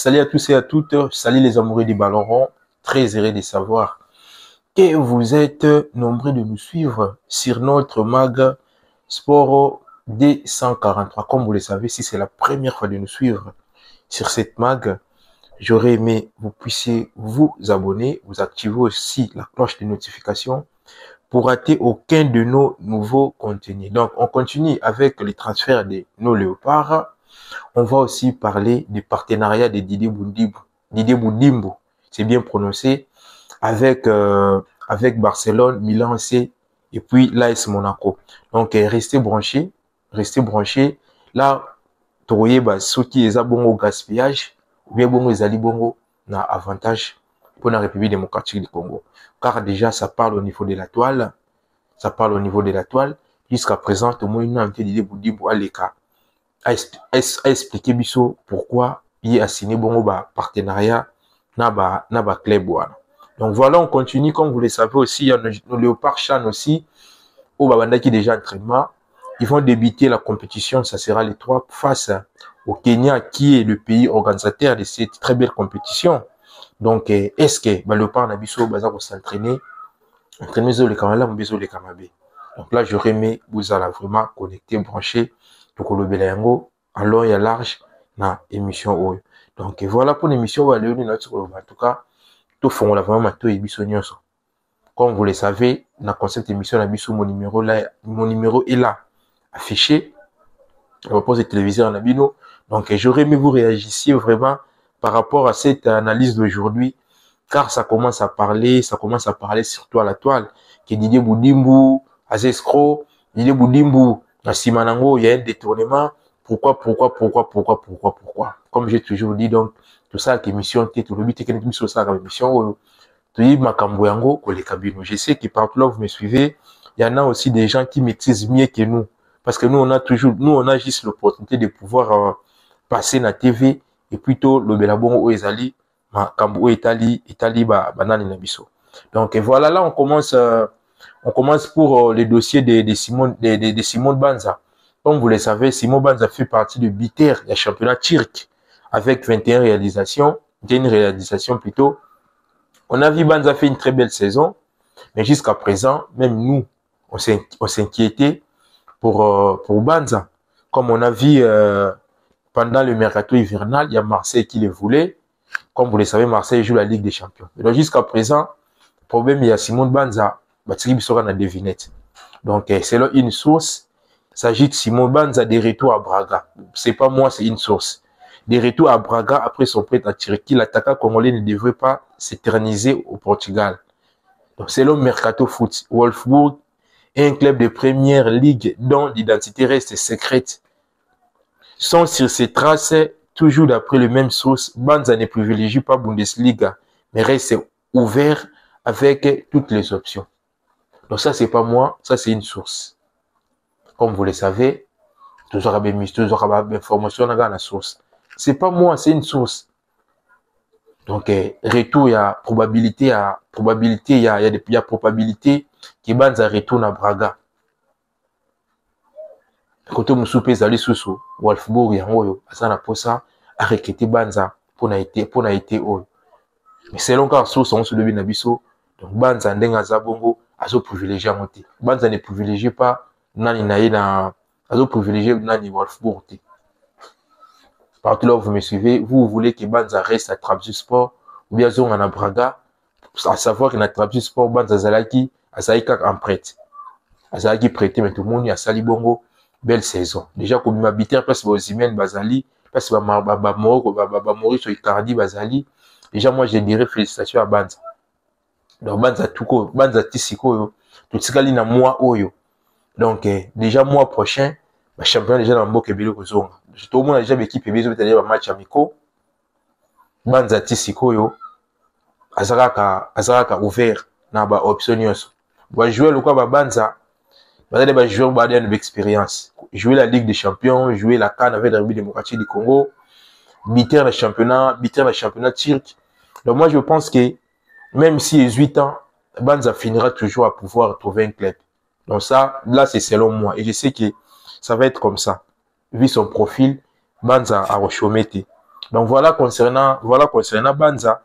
Salut à tous et à toutes, salut les amoureux du ballon rond, très heureux de savoir que vous êtes nombreux de nous suivre sur notre mag Sport D143. Comme vous le savez, si c'est la première fois de nous suivre sur cette mag, j'aurais aimé que vous puissiez vous abonner, vous activer aussi la cloche de notification pour rater aucun de nos nouveaux contenus. Donc, on continue avec les transferts de nos léopards. On va aussi parler du partenariat de Didier Boudimbo, c'est bien prononcé, avec Barcelone, Milan AC et puis l'AS Monaco. Donc, restez branchés. Là, tu vois, ceux qui ont bon au gaspillage, ou bien bon ezali bongo, na avantage pour la République démocratique du Congo. Car déjà, ça parle au niveau de la toile. Jusqu'à présent, tout le monde a un petit Didier Boudimbo à l'écart. A expliqué biso pourquoi il a signé bon partenariat na ba club wana. Donc voilà, on continue. Comme vous le savez aussi, il y a nos Léopard Chan aussi au babanda qui est déjà entraînement. Ils vont débuter la compétition, ça sera les 3 face au Kenya qui est le pays organisateur de cette très belle compétition. Donc est-ce que Léopard na biso baza ko s'entraîner les Kamala mbezo les Kamabe. Donc là j'aurais aimé vous allez vraiment connecter, brancher pour le Belango, alors il y a large na émission. Donc voilà pour l'émission. En tout cas, tout fond la vraiment tout émission. Comme vous le savez, dans concept émission mon numéro est là affiché. On pose les téléviseurs en abino. Donc j'aurais aimé vous réagissiez vraiment par rapport à cette analyse d'aujourd'hui, car ça commence à parler surtout à la toile que Didier Boudimbo, Azescro, Didier Boudimbo. À Simanango, il y a un détournement. Pourquoi? Comme j'ai toujours dit, donc, tout ça, qui émission, tout le but, c'est que nous ça, émission, tu dis, Makamboyango, les cabines. Je sais que partout là, vous me suivez, il y en a aussi des gens qui maîtrisent mieux que nous. Parce que nous, on a juste l'opportunité de pouvoir passer na TV, et plutôt, le Belabon, au Ezali, Makambo, Italie, banane, nabiso. Donc, et voilà, là, on commence pour les dossiers de Simon Banza. Comme vous le savez, Simon Banza fait partie de Biter, le championnat turc, avec 21 réalisations, 21 réalisations plutôt. On a vu Banza fait une très belle saison, mais jusqu'à présent, même nous, on s'inquiétait pour Banza. Comme on a vu pendant le mercato hivernal, il y a Marseille qui le voulait. Comme vous le savez, Marseille joue la Ligue des Champions. Donc jusqu'à présent, le problème, il y a Simon Banza, Batiri sera dans la devinette. Donc, selon une source, il s'agit de Simon Banza des retours à Braga. C'est pas moi, c'est une source. Des retours à Braga après son prêt à Turquie, l'attaquant congolais ne devrait pas s'éterniser au Portugal. Donc, selon Mercato Foot, Wolfsburg est un club de première ligue dont l'identité reste secrète. Sont sur ses traces, toujours d'après les mêmes sources, Banza ne privilégie pas Bundesliga, mais reste ouvert avec toutes les options. Donc ça, c'est pas moi, ça c'est une source. Comme vous le savez, toujours information dans la source. C'est pas moi, c'est une source. Donc, retour, il y a probabilité, il y a probabilité que Banza retourne à Braga. Quand on soupe zali susu, Wolfsburg yango asana posa a recruté Banza pour na été oyo. Mais selon car source on se devine na biso, donc Banza ndenga zabongo azo privilégié à monter. Banza ne privilégie pas nani naïna azo privilégié nani Wolfsburg. Partout là où vous me suivez, vous voulez que Banza reste à Trabzonspor ou bien zone en Braga, à savoir que na Trabzonspor Banza Zalaki azaïka en prête. Azalaki prêté mais tout le monde a sali bongo, belle saison. Déjà comme m'habiter parce que Osimhen Bazali, parce que Maurice Icardi Bazali, déjà moi je dirais félicitations à Banza. Donc Banza tuko, Banza tisiko tout tikali na mois oyo. Donc déjà mois prochain, champion déjà dans Mboke Bilo Kozonga. Tout le monde a déjà équipe bezo peut-être match amicaux. Banza tisiko yo azaraka ouvert na ba option nyonso. Ba jouer le quoi ba Banza, ba jouer ba une expérience. Jouer la Ligue des Champions, jouer la CAN avec la République démocratique du Congo, biter le championnat turc. Donc moi je pense que même si il a 8 ans, Banza finira toujours à pouvoir trouver un club. Donc ça, là c'est selon moi. Et je sais que ça va être comme ça. Vu son profil, Banza a rechomé. Donc voilà concernant Banza.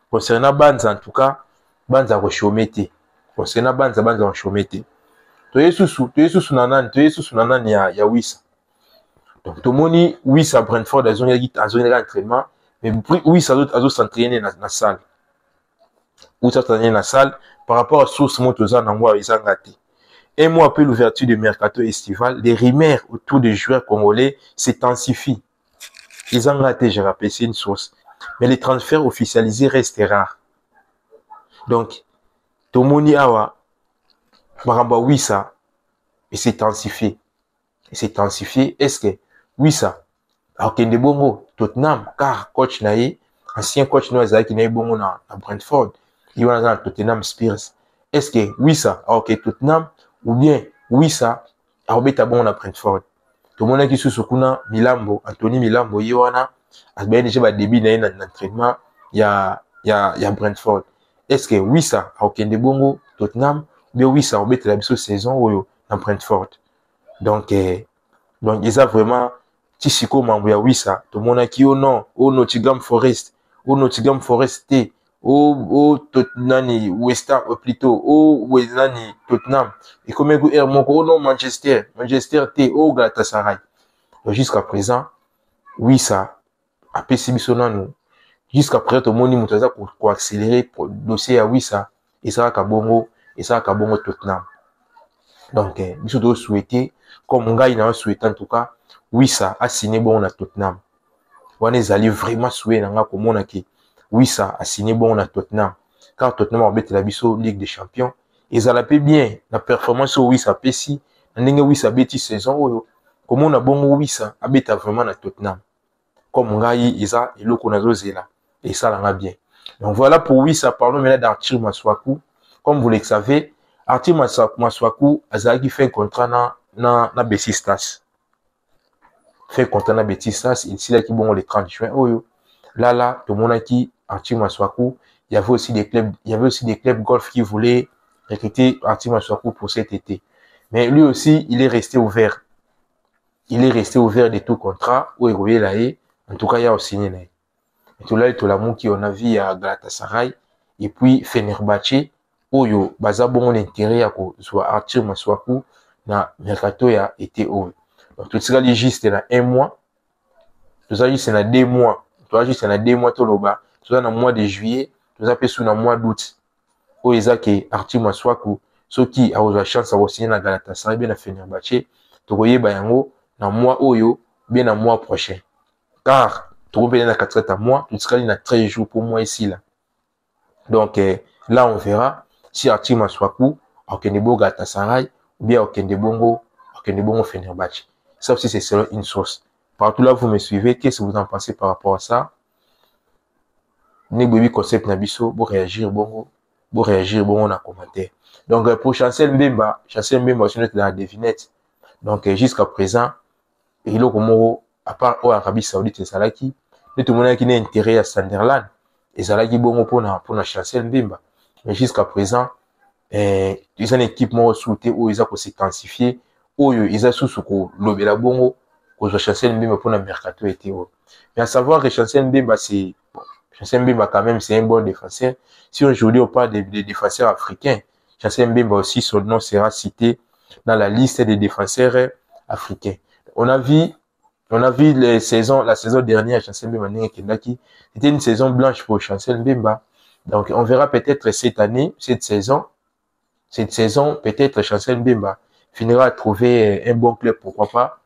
Concernant Banza, en tout cas, Banza Rochomete. Concernant Banza Rochomete. Toye susu nanan ya Wissa. Donc tout le monde Wissa Brentford a zone d'entraînement, mais Wissa a s'entraîner dans la salle. Wissa s'entraîner dans la salle par rapport à source motoza nangwa ils ont raté. Un mois après l'ouverture du mercato estival, les rumeurs autour des joueurs congolais s'intensifient. Ils ont raté, je rappelle, c'est une source. Mais les transferts officialisés restent rares. Donc, Tomoni Awa, Maramba Wissa, et c'est intensifié. Est-ce que Wissa, alors qu'il y a bongo, Tottenham, car coach naïe, ancien coach noir qui n'a bongo à Brentford, il y a dans Tottenham Spears. Est-ce que Wissa, alors que Tottenham, ou bien Wissa, alors qu'il y a bongo à Brentford. Tout le monde qui sous kuna Milambo, Anthony Milambo, Yohana, a bien déjà début d'entraînement, il y a Brentford. Est-ce que Wissa, alors qu'il y a bongo, Tottenham, ou bien Wissa, alors qu'il y a la saison dans Brentford. Donc ils ont vraiment Tishiko Mambuya Wissa, tout le monde qui au Nottingham Forest, T, au Tottenham, West Ham, plutôt, au Westnani, Tottenham, et comme au Manchester T, au Galatasaray. Donc jusqu'à présent, Wissa, a PCB Sonano, jusqu'à présent, tout le monde pour accélérer le dossier à Wissa, et ça a Bongo Tottenham. Donc, nous devons souhaiter, comme on a souhaité en tout cas, Wissa a signé bon à Tottenham. On est allé vraiment souhaiter, comme on a dit, Wissa a signé bon à Tottenham. Car Tottenham a battu la Ligue des Champions. Ils ont fait bien la performance au Wissa Pessi. Wissa a battu saison. Comme on a bon Wissa a battu vraiment à Tottenham. Comme on a dit, ils ont le qu'on là. Et ça l'a bien. Donc voilà pour Wissa. Parlons maintenant d'Arthur Masuaku. Comme vous le savez, Arthur Masuaku a fait un contrat na Besiktas. Fait un contrat na Besiktas, ici là qui bon le 30 juin. Là, tout le monde a dit Arthur Masuaku. Il y avait aussi des clubs golf qui voulaient recruter Arthur Masuaku pour cet été. Mais lui aussi, il est resté ouvert. Il est resté ouvert de tout contrat où il là. En tout cas, il y a aussi signé. Et tout là, tout l'amour qui on a vu à Galatasaray et puis Fenerbahçe. Oyo baza bon intérêt à soit Arthur Masuaku na mercato ya été haut. Donc tout ça juste dans un mois, tout ça juste dans 2 mois, tout ça juste dans 2 mois tout là-bas, tout ça dans le mois de juillet, tout ça peut sous dans le mois d'août. Oyo ezaki Arthur Masuaku, ceux qui a la chance à signer na Galatasaray bien na Fenerbahçe, to koyeba yango na mois oyo bien na mois prochain. Car tout bien na 4 mois, tout ça dans 13 jours pour moi ici là. Donc là on verra si Arthur Masuaku, Okendebo Galatasaray, ou bien Okendebo Fenerbahçe. Ça aussi, c'est selon une source. Partout là, vous me suivez. Qu'est-ce que vous en pensez par rapport à ça? N'oubliez concept Nabiso, pour réagir, bon, on a commentaire. Donc, pour Chancel Mbemba, c'est notre dans la devinette. Donc, jusqu'à présent, il y a comme à part l'Arabie Saoudite et Salaki, tout le monde qui a intérêt à Sunderland, et Salaki bon pour Chancel Mbemba. Mais jusqu'à présent, ils ont une équipe souhaitée où ils ont s'intensifié, où ils ont sous l'obéla bongo, où Chancel Mbemba pour le mercato était haut. Mais à savoir que Chancel Mbemba, Chancel Mbemba quand même, c'est un bon défenseur. Si aujourd'hui on parle des défenseurs africains, Chancel Mbemba aussi, son nom sera cité dans la liste des défenseurs africains. On a vu la saison dernière, Chancel Mbemba, c'était une saison blanche pour Chancel Mbemba. Donc, on verra peut-être cette saison, peut-être Chancel Mbemba finira à trouver un bon club, pourquoi pas,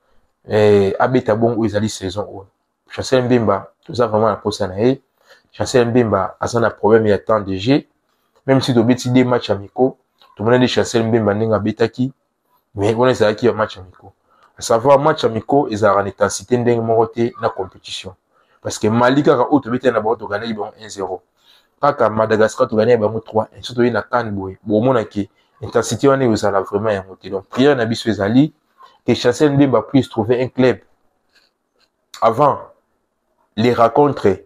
Abetabon où ils allaient saison. Chancel Mbemba, tout ça vraiment la poste naïe. Chancel Mbemba a un problème, il y a tant de jeux. Même si tu as des matchs amicaux, tout le monde dit Chancel Mbemba n'est pas Betaki, mais on est qui a match amicaux. À savoir, match amicaux, ils ont une intensité d'un moroté dans la compétition. Parce que Mali, quand on a gagné 1-0. Kaka Madagascar tu gagner 3 et surtout il na kan boy bon mona ki intensité on est aux ala vraiment ya monter donc prière na biso ezali que Chancel Mbemba puisse trouver un club avant les rencontres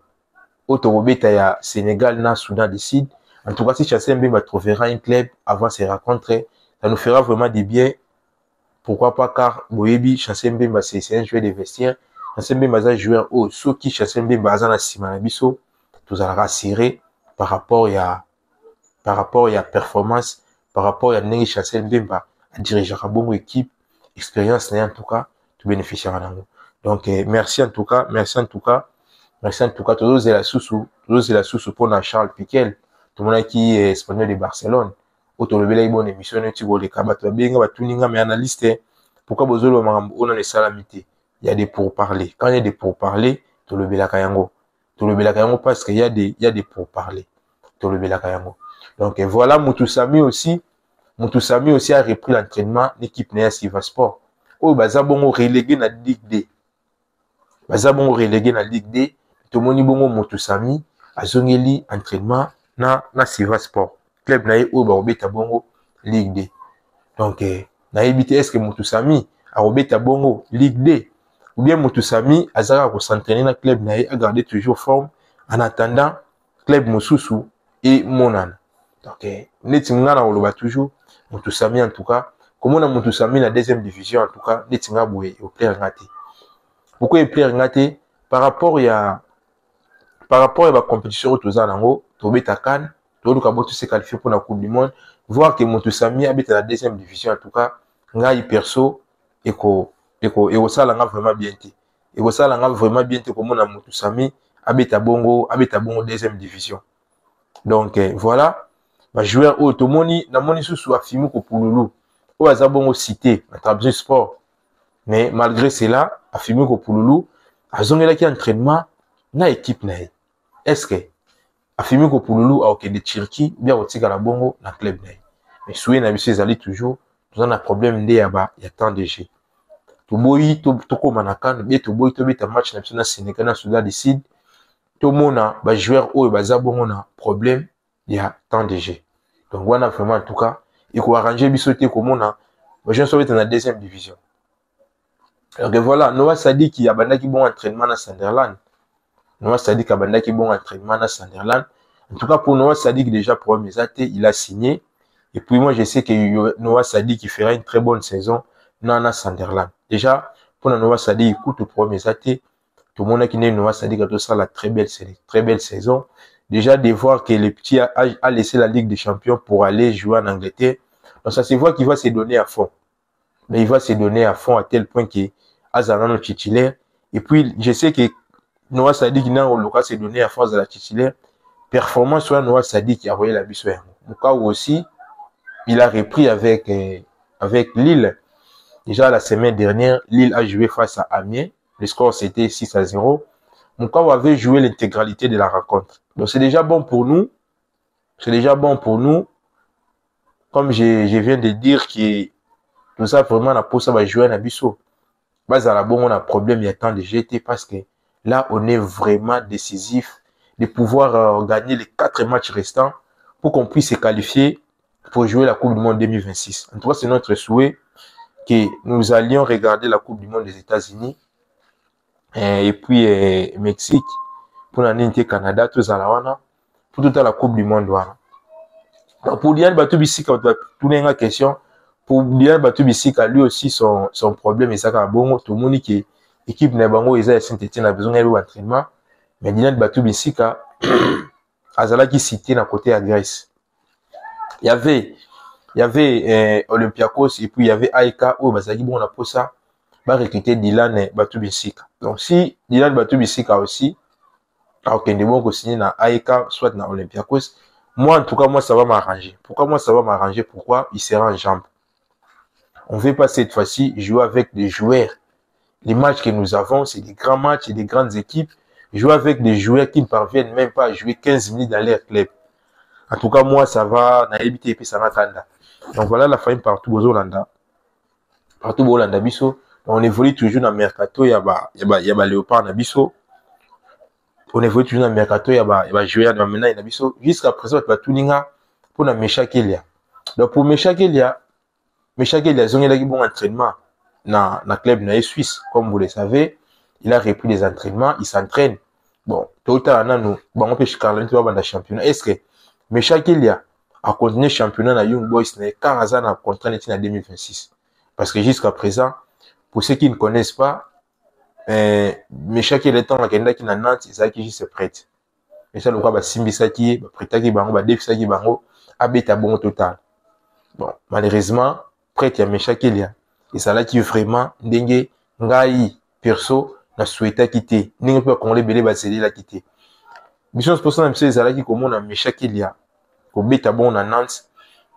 au Torobeta ya Sénégal na Soudan du Sud. En tout cas si Chancel Mbemba trouvera un club avant ces rencontres, ça nous fera vraiment du bien. Pourquoi pas, car Boyebi Chancel Mbemba c'est un joueur de vestiaire, Chancel Mbemba aza joueur oyo soki Chancel Mbemba aza na nsima na biso tozalaka assuré par rapport ya performance, par rapport ya ndenge Chancel Mbemba adirigeaka bongo équipe, expérience na ye en tout cas to bénéficiera nango. Donc merci en tout cas, tozozela susu mpona Charles Piquel tomonaki espagnol de Barcelone oyo tolobelaki bona émission neti koleka bato babenga batuninga mais analyste pourquoi bozoloba makambo oyo nano esalami te. Il y a des pourparlers. Quand il y a des pourparlers, tolobelaka yango parce qu'il y a des pourparlers. Tolobelaka yango. Donc voilà, Moutoussamy aussi a repris l'entraînement l'équipe Nea Siva Sport. Oh baza bongo relégué na Ligue D. Tomoni bongo Moutoussamy azongeli entraînement na Siva Sport. Club na ye o ba obeta bongo Ligue D. Donc na ebité est-ce que Moutoussamy a obeta bongo Ligue D ou bien Moutoussamy azaka ko s'entraîner na club na ye a garder toujours forme en attendant club mosusu et monana. Donc neti ngana oloba toujours Moutoussamy en tout cas comme on a Moutoussamy na deuxième division en tout cas neti nga boye au player ngate. Pourquoi il player ngate par rapport ya ba compétition toza nango to beta CAN to luka botu se qualifier pour la Coupe du Monde voir que Moutoussamy habite la deuxième division en tout cas ngai perso et ça l'a vraiment bien été. Et ça l'a vraiment bien été comme on a Moutoussamy habite à bongo deuxième division. Donc voilà, ma joueur automoni na moni sous Afimi Kopululu o azabongo cité na Trabzon Sport. Mais malgré cela, Afimi Kopululu azongela ki entraînement na équipe na. Est-ce que Afimi Kopululu a aucun de Turquie bien otika la bongo na club na. Mais soué na biso ezali toujours nous on a problème ndé ya temps de jeu. Toboyi tokoma na CAN be toboyi tobeta match na biso na Sénégal na Soudan du Sud tomona ba joueur oyo baza bongo na problème ya temps de jeu. Donc wana vraiment en tout cas il faut arranger biso te komona ba joueur sobeta na deuxième division. Donc voilà, Noah Sadik qui abandaki bon entraînement na Sunderland. En tout cas pour Noah Sadik déjà pour Mesate, il a signé. Et puis moi je sais que Noah Sadik qui fera une très bonne saison dans Sunderland. Déjà pour Noah Sadik écoute le premier Mesate, tout le monde qui n'est Noah Sadik a tout ça la très belle saison. Déjà de voir que le petit a laissé la Ligue des Champions pour aller jouer en Angleterre. Donc ça se voit qu'il va se donner à fond. Mais il va se donner à fond à tel point que Azarano titulaire. Et puis je sais que Noah Sadik n'a pas se donné à force de la titulaire. Performance sur Noah Sadik qui a envoyé la biso. Muka aussi, il a repris avec Lille. Déjà la semaine dernière, Lille a joué face à Amiens. Le score c'était 6-0. Muka avait joué l'intégralité de la rencontre. Donc c'est déjà bon pour nous. Comme je viens de dire que tout ça vraiment na posa va jouer na biso. Bazala bon on a problème il y a temps de GT parce que là on est vraiment décisif de pouvoir gagner les 4 matchs restants pour qu'on puisse se qualifier pour jouer la Coupe du Monde 2026. En tout cas c'est notre souhait que nous allions regarder la Coupe du Monde des États-Unis et puis Mexique pour l'année Canada tous à la wana pour toute la Coupe du Monde wana. Donc pour Diane Batubisika, on va tourner une question. Pour Diane Batubisika, lui aussi, son problème, et ça, bon, tout le monde qui équipe Nabango, ils ont Saint-Etienne, a besoin d'un entraînement. Mais Diane Batubisika, Azala qui citait d'un côté à Grèce. Il y avait Olympiakos, et puis il y avait Aïka, où Bazali, bon, on a pour ça, va recruter Dylan Batubisika. Donc si Dylan Batubisika aussi, a aucun de bon qu'on signe dans Aïka, soit dans Olympiakos, moi, en tout cas, moi, ça va m'arranger. Pourquoi moi, ça va m'arranger? Pourquoi? Il sera en jambe. On ne veut pas cette fois-ci jouer avec des joueurs. Les matchs que nous avons, c'est des grands matchs et des grandes équipes. Jouer avec des joueurs qui ne parviennent même pas à jouer 15 minutes dans leur club. En tout cas, moi, ça va, na éviter et puis ça m'attend. Donc voilà la fin partout aux Hollanda. Partout aux Hollanda, biso. On évolue toujours dans le mercato, il y a Léopard Nabiso. On évolue toujours dans le mercato, il y a jouer dans maintenant il Nabiso. Jusqu'à présent, il y a tout ninga pour la Mecha Kelia. Donc pour Mecha Kelia, zongé là qui bon entraînement dans club na Suisse, comme vous le savez, il a repris des entraînements, il s'entraîne. Bon, tout le temps nous, bon on peut chicaner tout le championnat. Est-ce que Mecha Kelia a continué championnat na Young Boys na car Hazard a contrat en 2026? Parce que jusqu'à présent, pour ceux qui ne connaissent pas, Meshaki le temps akendaki na Nantes ezalaki juste prête. Et ça le quoi basimbisaki ye bapretaki bango badefisaki bango abeta bongo total. Bon, malheureusement prête ya Meshaki lia ezalaki vraiment ndenge ngai perso na souhaitaki te ndenge mpe bakongole ebele bazelelaki te. Biso c'est pour ça na biso ezalaki komona Meshaki lia kobeta bongo na Nantes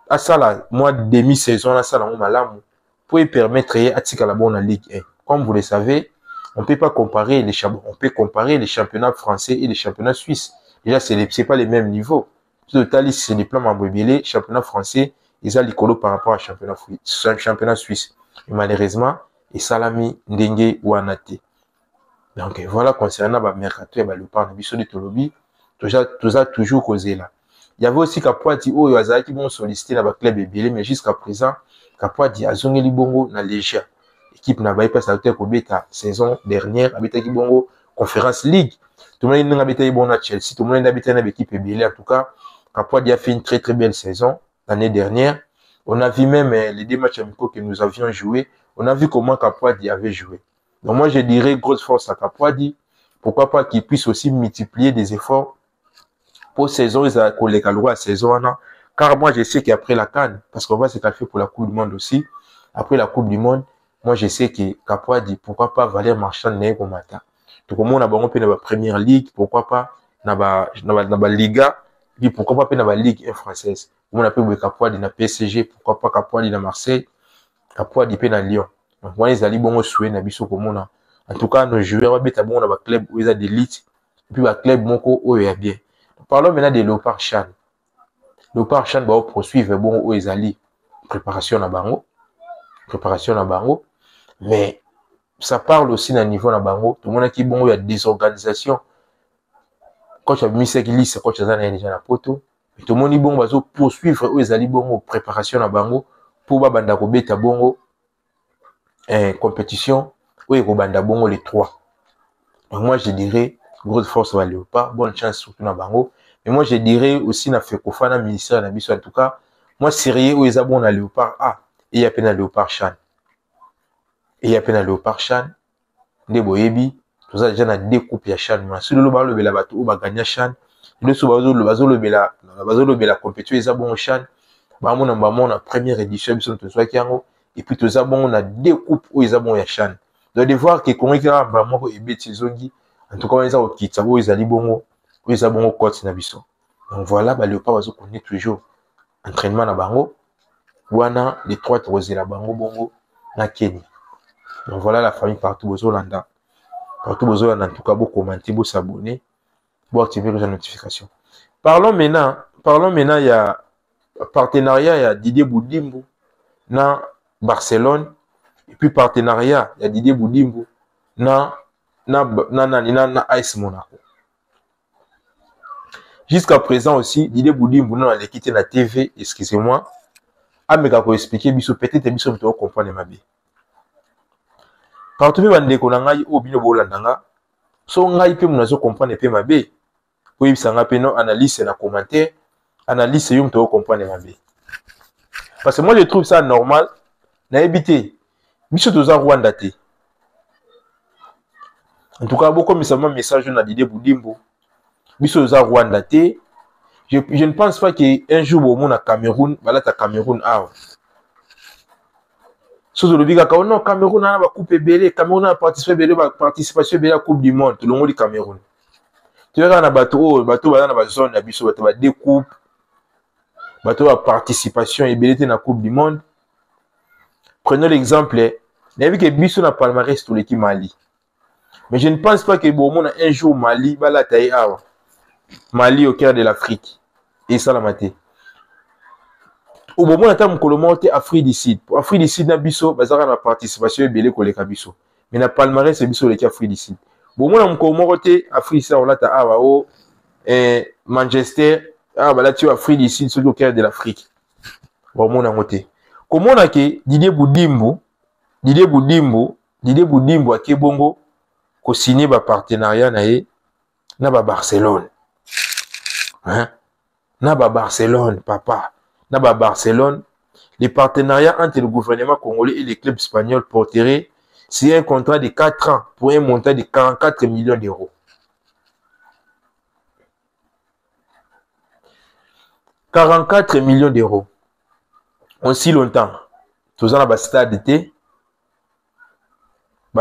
asala mois demi-saison asala ngo malamu pour permettre ye atikala bongo na Ligue 1. Comme vous le savez, on ne peut pas comparer on peut comparer les championnats français et les championnats suisses. Déjà, c'est pas les mêmes niveaux. Total, c'est les plans mabouébélés, championnat français, ils ont l'écolo par rapport à championnat suisse. Et malheureusement, et Salami Ndenge ou Anate. Donc, voilà, concernant le mercato et le par de Tolobi, tout ça toujours causé là. Il y avait aussi Kapouati, oh, Yazaki qui vont solliciter dans le club ébélé, mais jusqu'à présent, Kapouati a zoné Libongo dans Légia. Équipe n'a pas passé à la saison dernière, habité Bongo Conférence League. Tout le monde n'a habité bon à Chelsea, tout le monde n'a habité dans l'équipe ébélé. En tout cas, Kapouati a fait une très très belle saison l'année dernière. On a vu même les deux matchs amicaux que nous avions joués. On a vu comment Kapouati avait joué. Donc moi je dirais grosse force à Kapouati. Pourquoi pas qu'il puisse aussi multiplier des efforts pour saison, ils ont collé à saison. Car moi je sais qu'après la CAN, parce qu'on va se qualifier pour la Coupe du Monde aussi, après la Coupe du Monde, moi, je sais que Kapouati dit pourquoi pas Valère Marchand n'est pas matin. Tout comme on a bon dans la première ligue, pourquoi pas dans la Liga, puis pourquoi pas dans la Ligue française. On a pu Kapouati dans la PSG, pourquoi pas Kapouati dans Marseille, Kapouati dans Lyon. Donc moi les ali bon souhait na biso comme on a. En tout cas, nos joueurs va beta bon dans le club où ils ont d'élite, puis le club moko où il y a bien. Parlons maintenant de Léopard Chan. Léopard Chan va poursuivre bon où ils allient préparation à Bango. Mais ça parle aussi d'un niveau na bango. Tout le monde qui bon il y a des organisations. Quand tu as mis ça qui lisse, quand tu as déjà la poto, tout le monde dit bon va poursuivre où ils allaient bon préparation na bango pour ba banda ko beta bongo compétition où ils banda bongo les trois. Donc moi je dirais grosse force va Léopard, bonne chance surtout na bango. Mais moi je dirais aussi na Fekofana ministère na biso en tout cas, moi sérieux où ils a bon na Léopard A et il y a peine Léopard Chan. Et il y a peine à Léopard Chan, des boyebi, tout ça déjà na deux coupes ya Chan. Mais si le balo bela bato ou ba gagner Chan, le sobazo le bazo le bela compétition ils a bon Chan. Ba mon na première édition biso to soit kiango et puis tout ça bon on a deux coupes où ils a bon ya Chan. Donc de voir que comment il a vraiment et beti zongi, en tout cas ils a au kitsa où ils a libongo, où ils a bon coach na biso. Donc voilà, ba Léopard bazo connaît toujours entraînement na bango. Wana les trois trosés la bango bongo na Kenya. Donc voilà la famille partout aux Hollandais. Partout aux Hollandais, en tout cas, vous commentez, vous s'abonner, vous activer les notifications. Parlons maintenant, il y a partenariat, il y a Didier Boudimbo dans Barcelone, et puis partenariat, il y a Didier Boudimbo dans AS Monaco. Jusqu'à présent aussi, Didier Boudimbo dans l'équipe de la TV, excusez-moi, a expliqué, peut-être que vous comprendre ma vie. Quand tu veux ndeko na ngai o bino bolandanga so ngai pe munazo comprendre pe mabe ko yibisanga pe no analyse na commentaire analyse yo mto comprendre mabe parce que moi je trouve ça normal na éviter biso toza Rwanda te en tout cas beaucoup misama message na Didier Boudimbo biso toza Rwanda te je ne pense pas que un jour au monde à Cameroun balata Cameroun a so le biga ka non Cameroun na ba coupe belé Cameroun a participé à participation à la Coupe du Monde tout le monde du Cameroun tu verras na bateau bana ba zone na biso bato ba deux coupes bateau à participation et belé na Coupe du Monde. Prenons l'exemple n'a vu que biso na palmarès tout l'équipe Mali, mais je ne pense pas que bon monde un jour Mali bala taille awa Mali au cœur de l'Afrique et ça la maté au moment où on monte Afrique du Sud. Afrique du Sud na biso bazara na participation belé koleka biso. Mais na palmarès biso l'équipe Afrique du Sud. Bon moi on monte Afrique ça on l'a ta awa o Manchester bala tu Afrique du Sud au cœur de l'Afrique. Bon moi on monte. Comment on a que Didier Boudimbo a Kebongo ko signé ba partenariat na ba Barcelone. Hein? Na ba Barcelone papa. Dans Barcelone, les partenariats entre le gouvernement congolais et les clubs espagnols porteraient C'est un contrat de 4 ans pour un montant de 44 millions d'euros. 44 millions d'euros. Aussi longtemps. Tous en a stade été.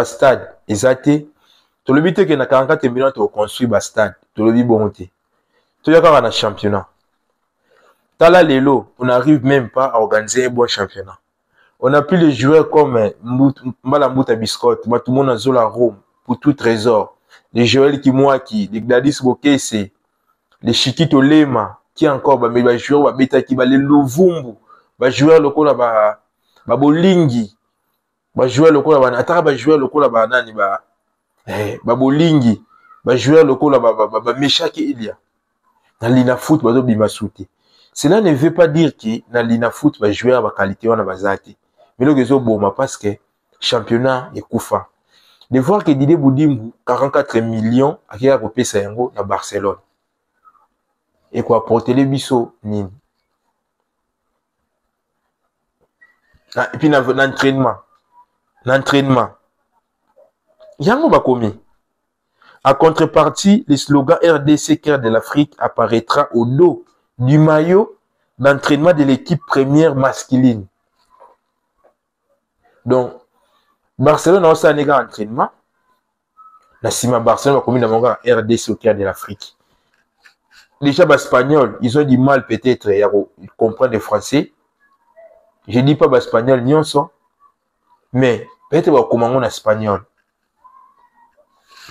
Stade exacté. Tout le but est que na 44 millions tu construis stade. Tout le but bon été. Tout le monde a un championnat. Tala Lelo, on n'arrive même pas à organiser un bon championnat. On a plus les joueurs comme Mbala Mbuta Biscotte, Matumouna Zola Rome, pour tout trésor. Les Joël Kimwaki, les Gladys Bokese, les Chiquito Lema, qui encore, mais les joueurs, les Louvumbu, les joueurs locaux là-bas, Bolingi, les joueurs locaux là-bas, attends, les joueurs locaux là-bas, nani, Bolingi, les joueurs locaux là-bas, Meshaki Ilia. Dans l'ina foot, Bimasouti. Cela ne veut pas dire que dans l'ina foot, les joueurs à qualité, on a basati. Mais le réseau bon, parce que championnat est koufa. De voir que Didier Boudimbu, 44 millions, a qui a repé Sayango à Barcelone. Et quoi, porter les bisous, nini. Et puis, l'entraînement. L'entraînement. Yango Bakomi. En contrepartie, le slogan RDC Cœur de l'Afrique apparaîtra au dos du maillot d'entraînement de l'équipe première masculine. Donc, Barcelone a aussi un entraînement. La Cima Barcelone a commis dans mon RDC au Cœur de l'Afrique. Déjà, les Espagnols, ils ont du mal peut-être à comprendre le français. Je ne dis pas espagnol, ni on sent. Mais peut-être comment on espagnol.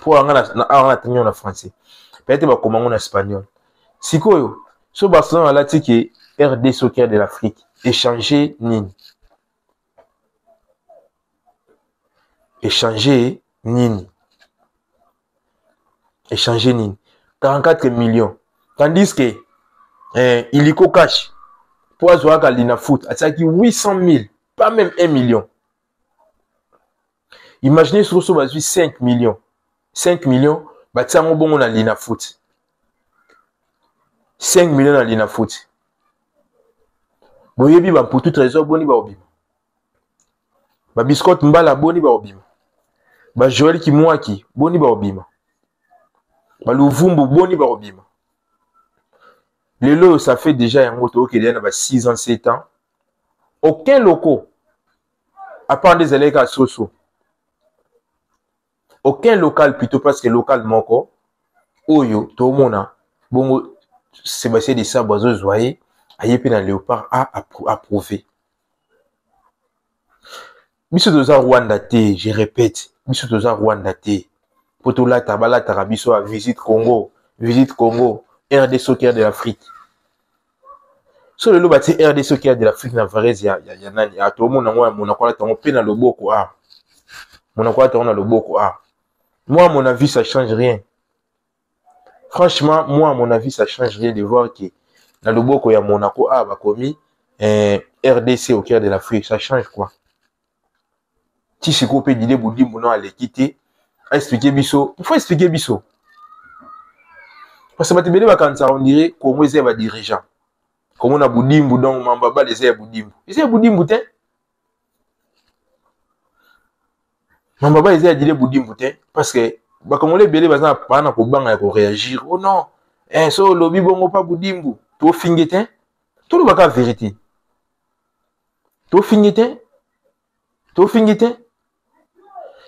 Pour en français. Peut-être comment on espagnol. Si quoi, sur Barcelone, on a dit que RDC au Cœur de l'Afrique. Échanger Nini. Échanger Nini. Échanger Nini. 44 millions. Tandis que Illico Cash, pour jouer à l'Ina Foot, a 800 000, pas même 1 million. Imaginez sur ce bas 5 millions. 5 millions, bah ça on bon à l'Ina Foot. 5 millions à l'Ina Foot. Boyebi ba pour tout trésor boni ba obima. Ba Biscotte Mbala boni ba obima. Ba Joël Kimwaki boni ba obima. Ba Louvumbu boni ba obima. Lelo, ça fait déjà un moto qui est 6 ans, 7 ans. Aucun loco, à part des élèves à Soso, aucun local, plutôt parce que local moko, Oyo, Tomona, bon, Sébastien de Saboiseau, Zoye, Ayepe dans Léopard a approuvé. Biso doza Rwanda te, je répète, biso doza Rwanda te. Potola Tabala Tarabiso à visite Congo, RDC au Cœur de l'Afrique. Sur le lot, RDC au Cœur de l'Afrique, na Varese, il y a nani. A tout le monde, on a quoi là, on peine dans le boko a. On a quoi dans le boko a. Moi, à mon avis, ça change rien. Franchement, moi, à mon avis, ça change rien de voir que dans le boko, il y a Monaco a, bah, commis, RDC au Cœur de l'Afrique. Ça change quoi? Si c'est qu'on peut dire, Boudi, Mounon, à l'équité, expliquer Bisso. Il faut expliquer Bisso. Parce que quand on dirait comment ils sont dirigeants. Comment on a Boudimbu, donc Mambaba les a Boudimbu. Ils ont Boudimbu, hein? Mambaba les a dit Boudimbu, hein? Parce que, comme on les belé, par exemple, pas pour réagir. Oh non, so lobby bon pas Boudimbu. Tout finit, hein? Tout le bac vérité. Tout finit, hein? Tout finit, hein?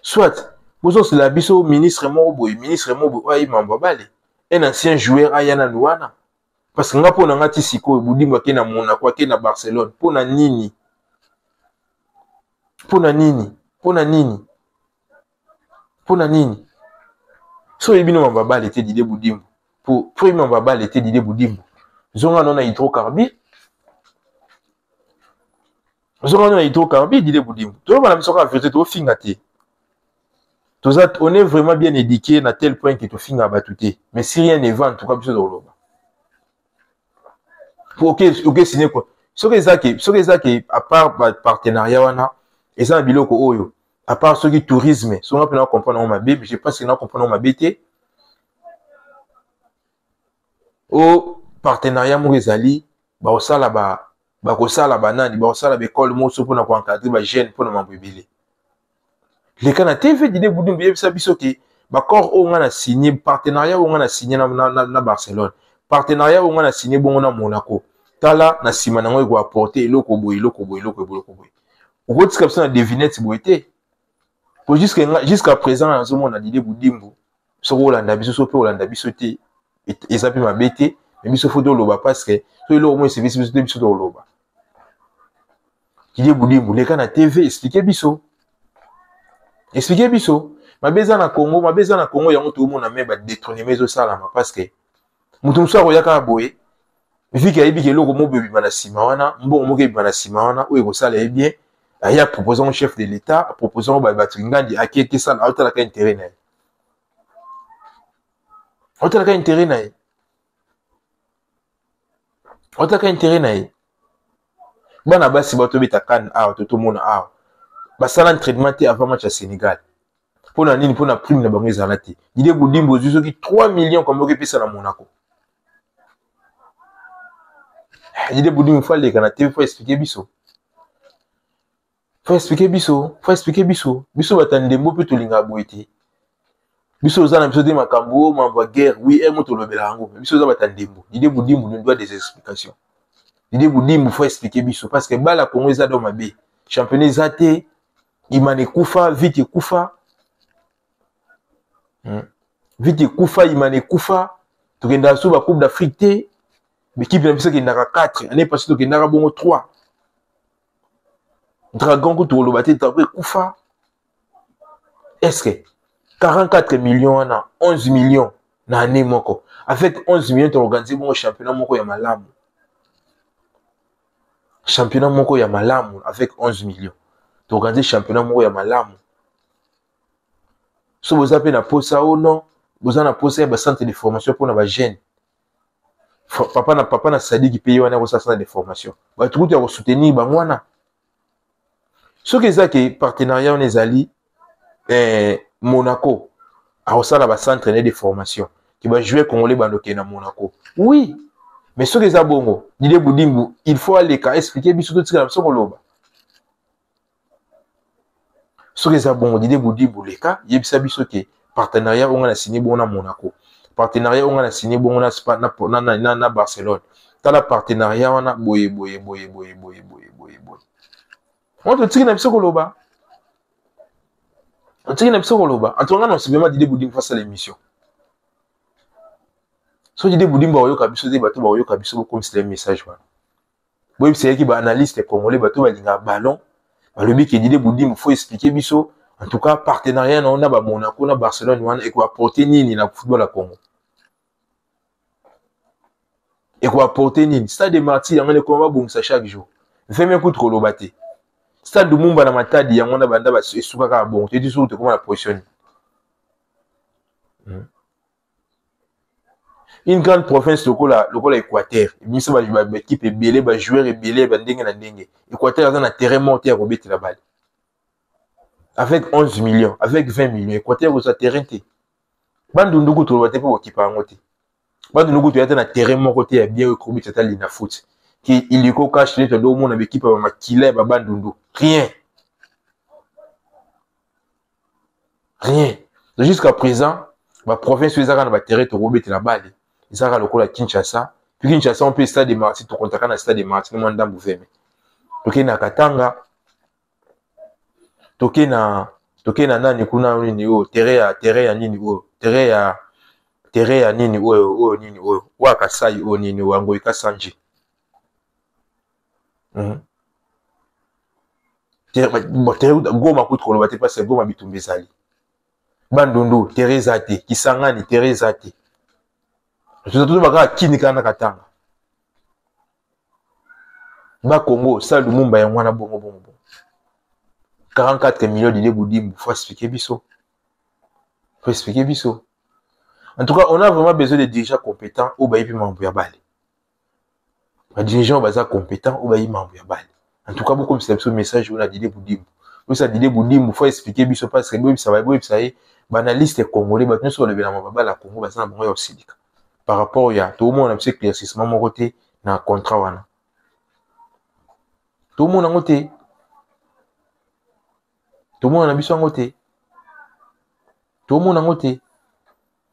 Soit, vous avez la biso ministre Mobo, aïe Mambaba les. Un ancien joueur Ayana Nouana. Parce que nga po na ngati siko Boudimbu ke na Monaco ke na Barcelone. Po na nini? Po na nini? Po na nini? Po na nini? So ebino Mambaba était Didier Boudimbu. Pour Mambaba était Didier Boudimbu. Zonga non na hydrocarbure. Zonga non na hydrocarbure Didier Boudimbu. To ba la misoka vérité to fingate. On est vraiment bien éduqué à tel point que tu finis à batouter. Mais si rien ne va, en tout cas, tu dois ok, signer quoi. Ce que à part partenariat, et ça, oyo. À part ceux qui tourisme, ceux qui comprennent ma bébé, je pense qu'ils comprennent ma bébé. Au partenariat, moi, les alliés, bah, au ça là-bas, bah, au ça là-bas, bah, au ça là-bas, école, moi, pour encadrer, bah, jeune, pour m'embébéler. Les cas na TV Didier Boudimbo yebisa biso ke bakor o nga na signé partenariat o nga na signé na Barcelone. Partenariat o nga na signé bongo na Monaco. Tala na sima nango eko apporter eloko boye. Okotika biso na devinette boye te. Po jusqu'à présent na zomo na Didier Boudimbo. Soko olanda biso so pe olanda biso te. Eza pe mabe te. Mais biso faut loba parce que so elo au moins service biso te biso to loba. Didier Boudimbo les cas na TV expliquer biso. Expliquez biso. Mabeza na Congo yango tout le monde a même détrôné mais au salama parce que mutu musa ko yaka boye. Viki ayebi ke loko mo bebi bana sima wana, mbongo mo ke bana sima wana o eko sala bien. Aya proposant au chef de l'État, proposant ba batringandi akete sala auta ka intérêt na. Auta ka intérêt na. Auta ka intérêt na. Bana basi bato beta kan a to mona a. Basala entraînement avant match à Sénégal. Pour la nini, pour la prime de banque ezalati. Didier Boudimbo qui 3 millions comme on ça à Monaco. Didier Boudimbo faut aller kana TV faut expliquer biso. Faut expliquer biso. Biso batandembo pe to linga boité. Biso za biso de makambo mamba guerre, oui, et moto lobela ngo. Biso za batandembo. Didier Boudimbo nous doit des explications. Didier Boudimbo faut expliquer biso parce que bala Congo za do mabe. Championnat zaté Imane Koufa, vite Koufa. Vite Koufa, Imane Koufa. Tu as sous la Coupe d'Afrique. L'équipe n'a pas qui n'a 4. L'année passée, tu as bon 3. Dragon, tu as le battu, tu as Koufa. Est-ce que 44 millions, 11 millions, na année moko. Avec 11 millions, tu as organisé bon championnat moko ya malamu. Championnat moko ya malamu avec 11 millions. Tu as organisé championnat moko ya malamu. Si vous avez na posa ou non, vous avez na posa ya centre de formation pour na jeunes. Papa na sadi qui paye wana ko centre de formation. Ba tout ya soutenir ba mwana. Ce que ça que partenariat on ezali Monaco a osala ba centre de formation qui va jouer congolais bandoké na Monaco. Oui. Mais ce que ça bongo, Didier Boudimbo, il faut aller expliquer biso tout ça so koloba. Ce que ça bon Didier Boudimbo les cas, yebisa biso ke partenariat on a signé bon na Monaco. Partenariat on a signé bon na Barcelone. Tala partenariat on a boye. On te tire na biso koloba. On tire na biso koloba. En tout cas non c'est vraiment Didier Boudimbo face à l'émission. So Didier Boudimbo oyoka biso te bato ba oyoka biso comme c'est le message voilà. Boye c'est qui ba analyste congolais bato ba linga ballon. Le but qui Didier Boudimbo faut expliquer biso en tout cas partenariat on a ba Monaco na Barcelone wana et quoi apporter nini na football à Congo. Et quoi apporter nini Stade de Martyrs on est combat bon ça chaque jour. Fait même coup trop lobaté. Stade de Mumba na Matadi yango na banda ba esuka ka bon. Tu dis sur comment la positionner. Une grande province lokola Équateur. Ils se ba équipe belé ba joueur belé ba ndenge na ndenge. Équateur a un terrain monté à robiter la balle. Avec 11 millions, avec 20 millions, Équateur a un terrain té. Bandundu ko to bate po kipa ngote. Bandundu ko to yata na terrain mon côté a bien robiter ta ligne foot. Qui il y ko cache les to do mon équipe ba makile ba bandundu. Rien. Jusqu'à présent, ma province les a na terrain to robiter la balle. Ils ont le Kinshasa. Puis Kinshasa, on peut stade de Martyrs, tu contactes un stade de Martyrs, nous mandam bouveme. Toké na Katanga, toké na nani kuna nini o terrain ya nini o terrain ya nini o nini o wa Kasai o nini o Angoy Kasanji. Terrain goma kutro ba te pas goma bitumbe zali. Bandundu terrain zate, Kisangani terrain zate. Je tout baka kinika na Katanga. Ba Congo, ça le Mumba ya mwana bongo. 44 millions de Boudimbo, faut expliquer biso. En tout cas, on a vraiment besoin de dirigeants compétents au baïpi mambo ya bale. Les dirigeants baza compétents au baïpi mambo ya bale. En tout cas, beaucoup comme c'est un message on a Didier Boudimbo. Vous ça Didier Boudimbo, faut expliquer biso parce que ça va banaliste congolais, ba nous sur le bela mamba la Congo baza na bongo ya osilika. Par rapport à tout le monde a un éclaircissement mon côté dans le contrat wana. Tout le monde a un côté. Tout le monde a un côté. Tout le monde en côté.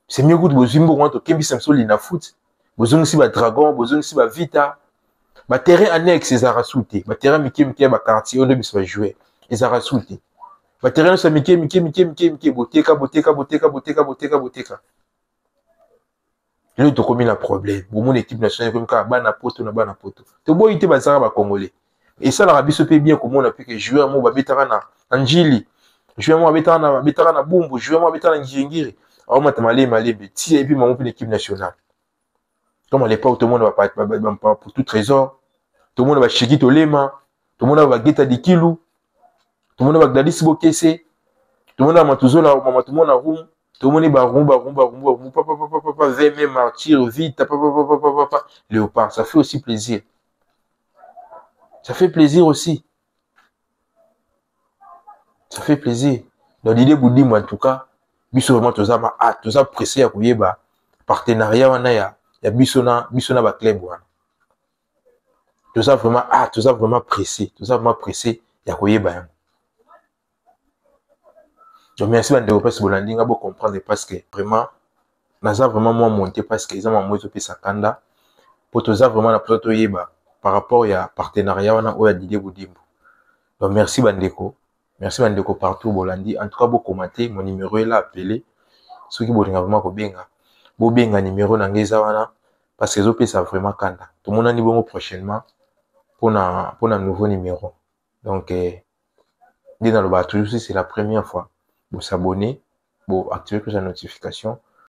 C'est mieux que vous imbo quand tu kembi samso lina foot. Vous avez si ba dragon, vous avez si ba vita. Ba terrain annexe ils a rasouté. Ba terrain miki ba quartier on doit jouer. Ils a rasouté. Ba terrain ça miki boteka. Là tu commis un problème. Pour mon équipe nationale comme ça bana poto. To boy ite ba zara ba congolais. Et ça la rabiso peut bien comment on a pu que jouer mo ba betara na Anjili. Jouer mo betara na Bumbu, jouer mo betara na Ngingiri. Alors moi malé ti et puis mon équipe nationale. Comme à l'époque tout le monde va pas pour tout trésor. Tout le monde va chiki tolema, tout le monde va geta di kilu, tout le monde va gdadis bokese, tout le monde va matuzola, tout le monde va roum, tout le monde va roum, papa, VM, martyr, vite, papa, léopard, ça fait aussi plaisir. Ça fait plaisir aussi. Ça fait plaisir. Donc l'idée vous dit moi en tout cas, biso vraiment tout ça pressé à kuyeba partenariat wana ya biso na ba club wana. Tout ça vraiment pressé, ya koyeba yango. Donc merci bande parce que bolandi nga bo comprendre parce que vraiment naza vraiment moi monter parce que ils ont moi to pesa kanda pour tout ça vraiment na poto yeba par rapport ya partenariat wana o ya Didier Boudimbo. Donc merci bandeko partout bolandi en tout cas bo commenter mon numéro est là appelé ceux qui bolinga vraiment ko benga bo benga numéro na ngeza wana parce que zo pesa vraiment kanda tout le monde ani bongo prochainement pour un nouveau numéro. Donc, dit dans le bas, toujours si c'est la première fois, vous s'abonner, vous activer la notification